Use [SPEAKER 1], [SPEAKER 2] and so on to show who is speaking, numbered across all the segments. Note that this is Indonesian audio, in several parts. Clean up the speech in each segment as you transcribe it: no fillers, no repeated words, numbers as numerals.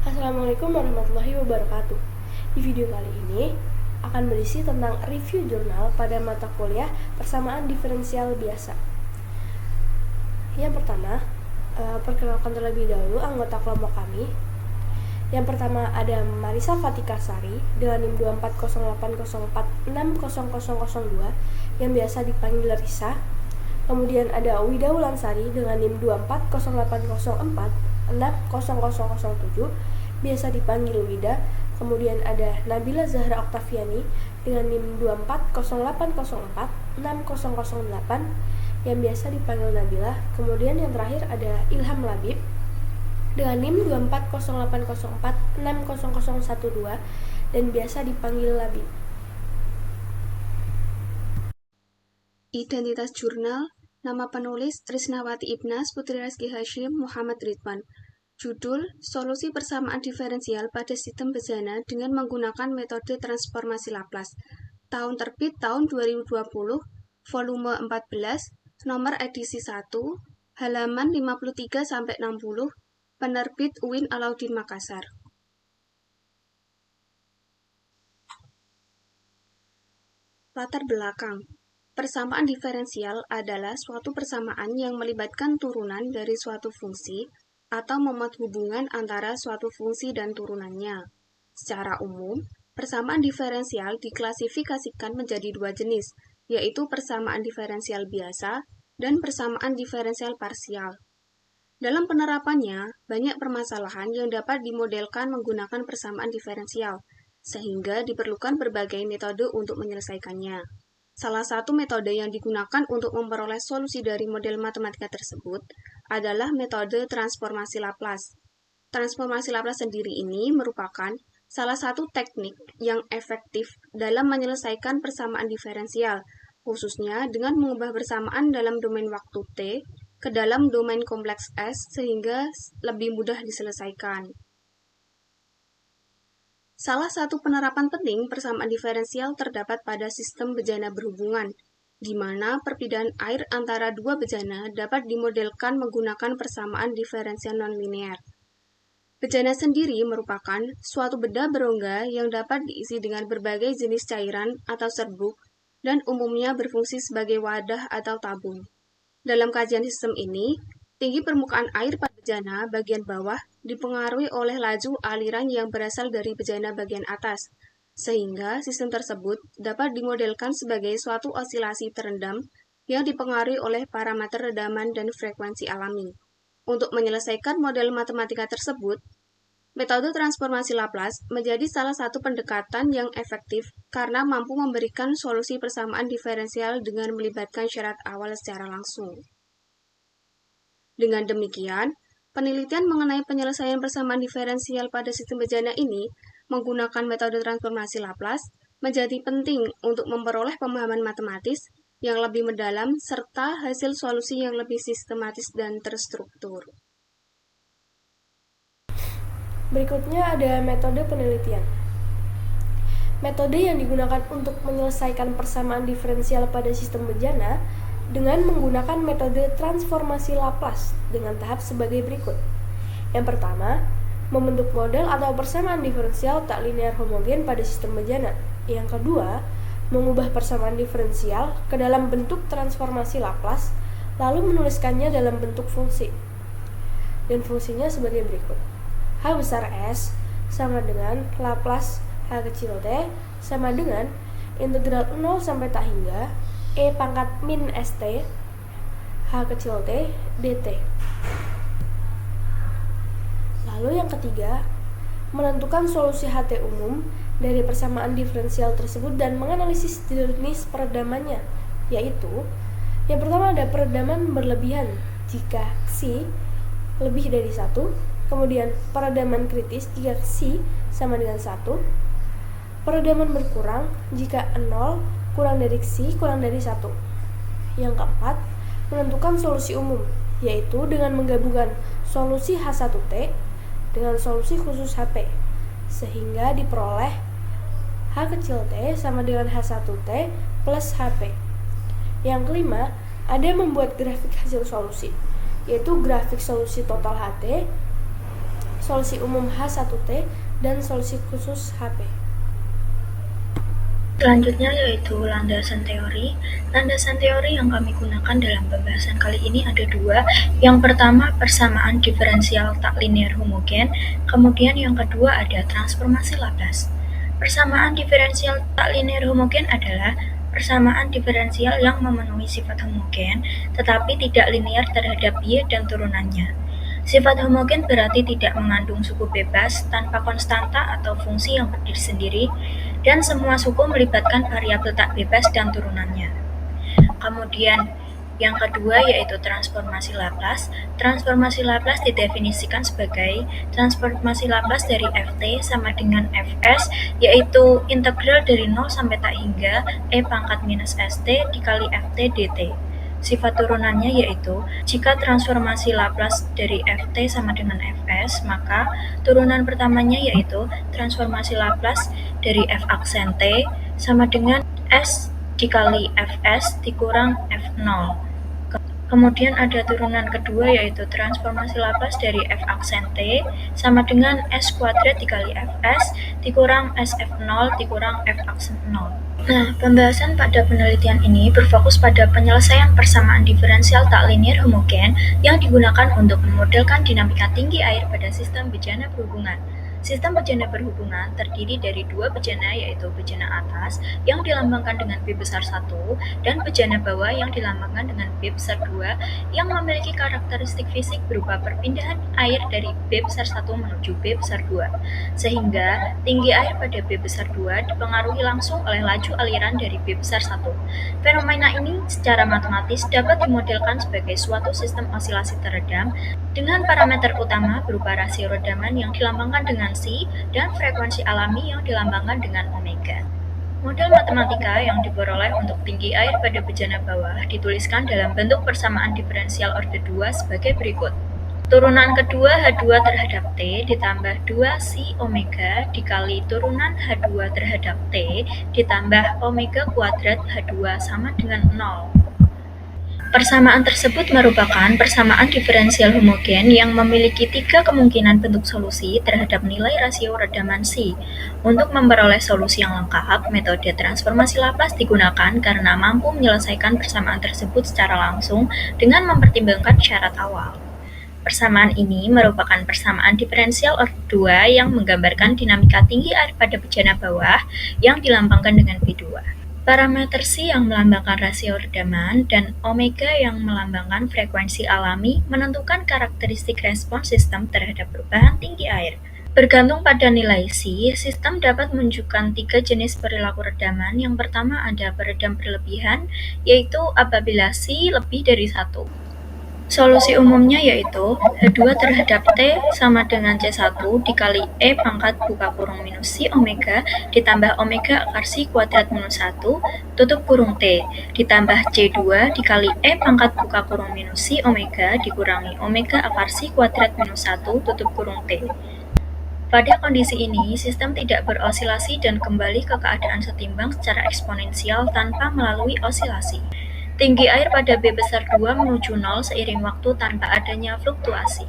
[SPEAKER 1] Assalamualaikum warahmatullahi wabarakatuh. Di video kali ini akan berisi tentang review jurnal pada mata kuliah persamaan diferensial biasa. Yang pertama, perkenalkan terlebih dahulu anggota kelompok kami. Yang pertama ada Marisa Fatika Sari dengan NIM 240804600002 yang biasa dipanggil Risa. Kemudian ada Wida Wulansari dengan NIM 240804600007 biasa dipanggil Wida. Kemudian ada Nabila Zahra Oktaviani dengan NIM 2408046008 yang biasa dipanggil Nabila. Kemudian yang terakhir ada Ilham Labib dengan NIM 240804600012 dan biasa dipanggil Labib.
[SPEAKER 2] Identitas jurnal, nama penulis Trisnawati Ibnas, Putri Rizky Hashim, Muhammad Ridwan. Judul, Solusi Persamaan Diferensial pada Sistem Bejana dengan menggunakan metode transformasi Laplace. Tahun terbit tahun 2020, volume 14, nomor edisi 1, halaman 53-60, penerbit UIN Alauddin Makassar. Latar belakang. Persamaan diferensial adalah suatu persamaan yang melibatkan turunan dari suatu fungsi atau memuat hubungan antara suatu fungsi dan turunannya. Secara umum, persamaan diferensial diklasifikasikan menjadi dua jenis, yaitu persamaan diferensial biasa dan persamaan diferensial parsial. Dalam penerapannya, banyak permasalahan yang dapat dimodelkan menggunakan persamaan diferensial, sehingga diperlukan berbagai metode untuk menyelesaikannya. Salah satu metode yang digunakan untuk memperoleh solusi dari model matematika tersebut adalah metode transformasi Laplace. Transformasi Laplace sendiri ini merupakan salah satu teknik yang efektif dalam menyelesaikan persamaan diferensial, khususnya dengan mengubah persamaan dalam domain waktu T ke dalam domain kompleks S sehingga lebih mudah diselesaikan. Salah satu penerapan penting persamaan diferensial terdapat pada sistem bejana berhubungan, di mana perpindahan air antara dua bejana dapat dimodelkan menggunakan persamaan diferensial nonlinear. Bejana sendiri merupakan suatu benda berongga yang dapat diisi dengan berbagai jenis cairan atau serbuk dan umumnya berfungsi sebagai wadah atau tabung. Dalam kajian sistem ini, tinggi permukaan air pada bejana bagian bawah dipengaruhi oleh laju aliran yang berasal dari bejana bagian atas, sehingga sistem tersebut dapat dimodelkan sebagai suatu osilasi terendam yang dipengaruhi oleh parameter redaman dan frekuensi alami. Untuk menyelesaikan model matematika tersebut, metode transformasi Laplace menjadi salah satu pendekatan yang efektif karena mampu memberikan solusi persamaan diferensial dengan melibatkan syarat awal secara langsung. Dengan demikian, penelitian mengenai penyelesaian persamaan diferensial pada sistem bejana ini menggunakan metode transformasi Laplace menjadi penting untuk memperoleh pemahaman matematis yang lebih mendalam serta hasil solusi yang lebih sistematis dan terstruktur.
[SPEAKER 1] Berikutnya ada metode penelitian. Metode yang digunakan untuk menyelesaikan persamaan diferensial pada sistem bejana dengan menggunakan metode transformasi Laplace dengan tahap sebagai berikut. Yang pertama, membentuk model atau persamaan diferensial tak linear homogen pada sistem bejana. Yang kedua, mengubah persamaan diferensial ke dalam bentuk transformasi Laplace, lalu menuliskannya dalam bentuk fungsi. Dan fungsinya sebagai berikut. H besar S sama dengan Laplace H kecil T sama dengan integral 0 sampai tak hingga E pangkat min ST H kecil T dt. Lalu yang ketiga, menentukan solusi HT umum dari persamaan diferensial tersebut dan menganalisis jenis peredamannya, yaitu yang pertama ada peredaman berlebihan jika Xi lebih dari 1, kemudian peredaman kritis jika Xi sama dengan 1, peredaman berkurang jika 0 kurang dari Xi kurang dari 1. Yang keempat, menentukan solusi umum, yaitu dengan menggabungkan solusi H1T dengan solusi khusus HP, sehingga diperoleh H kecil T sama dengan H1T plus HP. Yang kelima, ada yang membuat grafik hasil solusi, yaitu grafik solusi total HT, solusi umum H1T, dan solusi khusus HP.
[SPEAKER 3] Selanjutnya yaitu landasan teori. Landasan teori yang kami gunakan dalam pembahasan kali ini ada dua. Yang pertama, persamaan diferensial tak linear homogen. Kemudian yang kedua ada transformasi Laplace. Persamaan diferensial tak linear homogen adalah persamaan diferensial yang memenuhi sifat homogen, tetapi tidak linear terhadap Y dan turunannya. Sifat homogen berarti tidak mengandung suku bebas, tanpa konstanta atau fungsi yang berdiri sendiri, dan semua suku melibatkan variabel tak bebas dan turunannya. Kemudian yang kedua yaitu transformasi Laplace. Transformasi Laplace didefinisikan sebagai transformasi Laplace dari Ft sama dengan Fs, yaitu integral dari 0 sampai tak hingga E pangkat minus St dikali Ft dt. Sifat turunannya yaitu, jika transformasi Laplace dari Ft sama dengan Fs, maka turunan pertamanya yaitu transformasi Laplace dari F aksen T sama dengan S dikali Fs dikurang F0. Kemudian ada turunan kedua yaitu transformasi Laplace dari F aksen T sama dengan S kuadrat dikali Fs dikurang Sf0 dikurang F aksen 0. Nah, pembahasan pada penelitian ini berfokus pada penyelesaian persamaan diferensial tak linear homogen yang digunakan untuk memodelkan dinamika tinggi air pada sistem bejana berhubungan. Sistem bejana berhubungan terdiri dari dua bejana yaitu bejana atas yang dilambangkan dengan B besar 1 dan bejana bawah yang dilambangkan dengan B besar 2 yang memiliki karakteristik fisik berupa perpindahan air dari B besar 1 menuju B besar 2, sehingga tinggi air pada B besar 2 dipengaruhi langsung oleh laju aliran dari B besar 1. Fenomena ini secara matematis dapat dimodelkan sebagai suatu sistem osilasi teredam dengan parameter utama berupa rasio redaman yang dilambangkan dengan C dan frekuensi alami yang dilambangkan dengan omega. Model matematika yang diperoleh untuk tinggi air pada bejana bawah dituliskan dalam bentuk persamaan diferensial orde 2 sebagai berikut. Turunan kedua H2 terhadap T ditambah 2C omega dikali turunan H2 terhadap T ditambah omega kuadrat H2 sama dengan 0. Persamaan tersebut merupakan persamaan diferensial homogen yang memiliki tiga kemungkinan bentuk solusi terhadap nilai rasio redaman C. Untuk memperoleh solusi yang lengkap, metode transformasi Laplace digunakan karena mampu menyelesaikan persamaan tersebut secara langsung dengan mempertimbangkan syarat awal. Persamaan ini merupakan persamaan diferensial orde 2 yang menggambarkan dinamika tinggi air pada bejana bawah yang dilambangkan dengan B2. Parameter C yang melambangkan rasio redaman dan omega yang melambangkan frekuensi alami menentukan karakteristik respons sistem terhadap perubahan tinggi air. Bergantung pada nilai C, sistem dapat menunjukkan tiga jenis perilaku redaman. Yang pertama ada peredam berlebihan, yaitu apabila C lebih dari 1. Solusi umumnya yaitu H2 terhadap T sama dengan C1 dikali E pangkat buka kurung minus C omega ditambah omega akar C kuadrat minus 1 tutup kurung T ditambah C2 dikali E pangkat buka kurung minus C omega dikurangi omega akar C kuadrat minus 1 tutup kurung T. Pada kondisi ini, sistem tidak berosilasi dan kembali ke keadaan setimbang secara eksponensial tanpa melalui osilasi. Tinggi air pada B besar 2 menuju 0 seiring waktu tanpa adanya fluktuasi.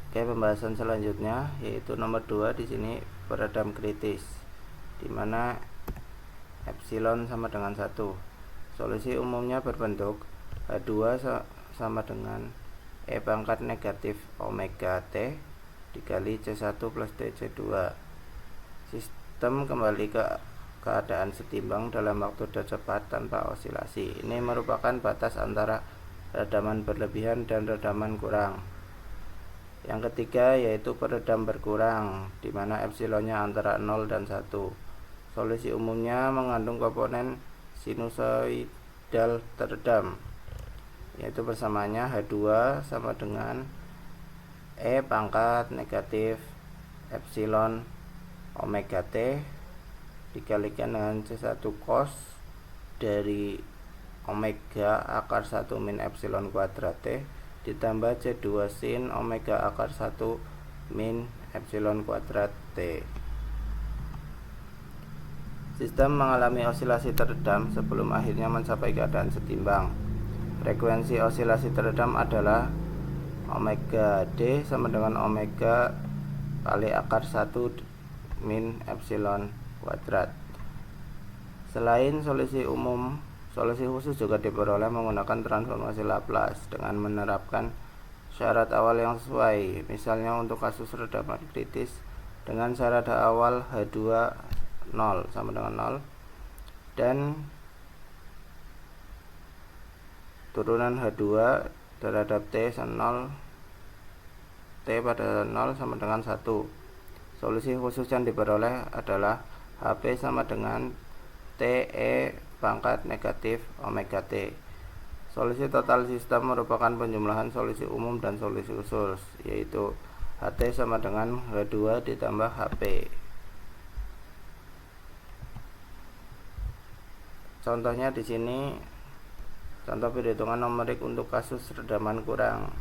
[SPEAKER 4] Oke, pembahasan selanjutnya yaitu nomor 2 di sini peredam kritis, di mana epsilon sama dengan 1. Solusi umumnya berbentuk H2 sama dengan E pangkat negatif omega T dikali C1 plus DC2. Sistem kembali ke keadaan setimbang dalam waktu cepat tanpa osilasi. Ini merupakan batas antara redaman berlebihan dan redaman kurang. Yang ketiga yaitu peredam berkurang, di mana epsilonnya antara 0 dan 1. Solusi umumnya mengandung komponen sinusoidal teredam, yaitu persamaannya H2 sama dengan E pangkat negatif epsilon omega T dikalikan dengan C1 cos dari omega akar 1 min epsilon kuadrat T ditambah C2 sin omega akar 1 min epsilon kuadrat T. Sistem mengalami osilasi teredam sebelum akhirnya mencapai keadaan setimbang. Frekuensi osilasi teredam adalah omega D sama dengan omega kali akar 1 min epsilon kuadrat. Selain solusi umum, solusi khusus juga diperoleh menggunakan transformasi Laplace dengan menerapkan syarat awal yang sesuai. Misalnya untuk kasus redaman kritis dengan syarat awal H2 0 sama dengan 0 dan turunan H2 terhadap T pada 0 sama dengan 1. Solusi khusus yang diperoleh adalah HP sama dengan TE pangkat negatif omega T. Solusi total sistem merupakan penjumlahan solusi umum dan solusi khusus, yaitu HT sama dengan H2 ditambah HP. Contohnya di sini contoh perhitungan numerik untuk kasus redaman kurang.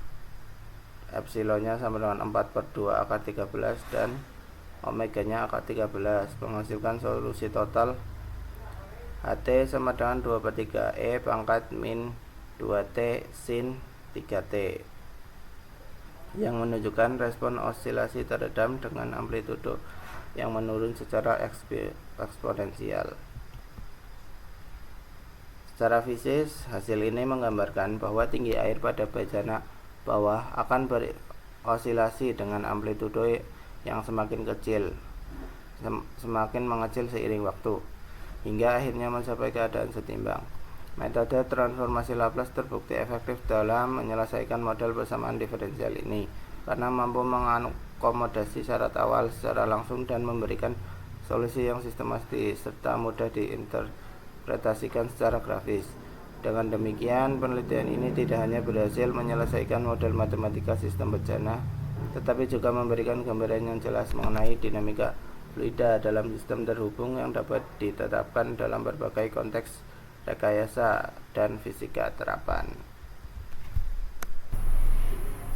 [SPEAKER 4] Epsilonnya sama dengan 4/2 akar 13 dan omeganya akar 13 menghasilkan solusi total HT sama dengan 2/3 E pangkat min 2T sin 3T yang menunjukkan respon osilasi teredam dengan amplitudo yang menurun secara eksponensial. Secara fisik, hasil ini menggambarkan bahwa tinggi air pada bejana bawah akan berosilasi dengan amplitudo yang semakin kecil, semakin mengecil seiring waktu, hingga akhirnya mencapai keadaan setimbang. Metode transformasi Laplace terbukti efektif dalam menyelesaikan model persamaan diferensial ini, karena mampu mengakomodasi syarat awal secara langsung dan memberikan solusi yang sistematis serta mudah diinterpretasikan secara grafis. Dengan demikian, penelitian ini tidak hanya berhasil menyelesaikan model matematika sistem bejana, tetapi juga memberikan gambaran yang jelas mengenai dinamika fluida dalam sistem terhubung yang dapat ditetapkan dalam berbagai konteks rekayasa dan fisika terapan.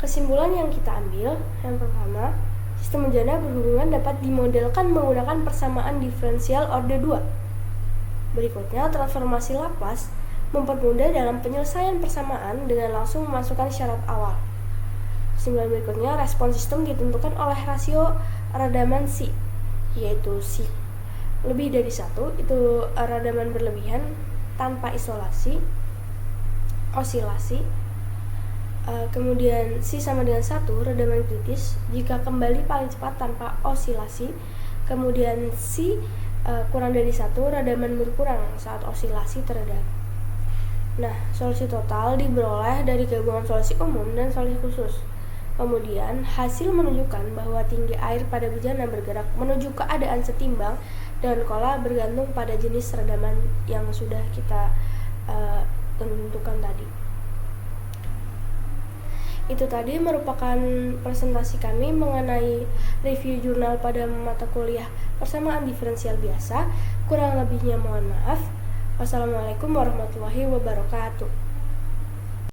[SPEAKER 1] Kesimpulan yang kita ambil, yang pertama, sistem bejana berhubungan dapat dimodelkan menggunakan persamaan diferensial orde 2. Berikutnya, transformasi Laplace mempermudah dalam penyelesaian persamaan dengan langsung memasukkan syarat awal. Kesimpulan berikutnya, respon sistem ditentukan oleh rasio redaman psi, yaitu psi lebih dari 1, itu redaman berlebihan tanpa osilasi. Kemudian psi sama dengan 1, redaman kritis jika kembali paling cepat tanpa osilasi. Kemudian psi kurang dari 1, redaman berkurang saat osilasi teredam. Nah, solusi total diperoleh dari gabungan solusi umum dan solusi khusus. Kemudian, hasil menunjukkan bahwa tinggi air pada bejana bergerak menuju keadaan setimbang dan pola bergantung pada jenis redaman yang sudah kita tentukan tadi. Itu tadi merupakan presentasi kami mengenai review jurnal pada mata kuliah persamaan diferensial biasa. Kurang lebihnya mohon maaf. Wassalamualaikum warahmatullahi wabarakatuh.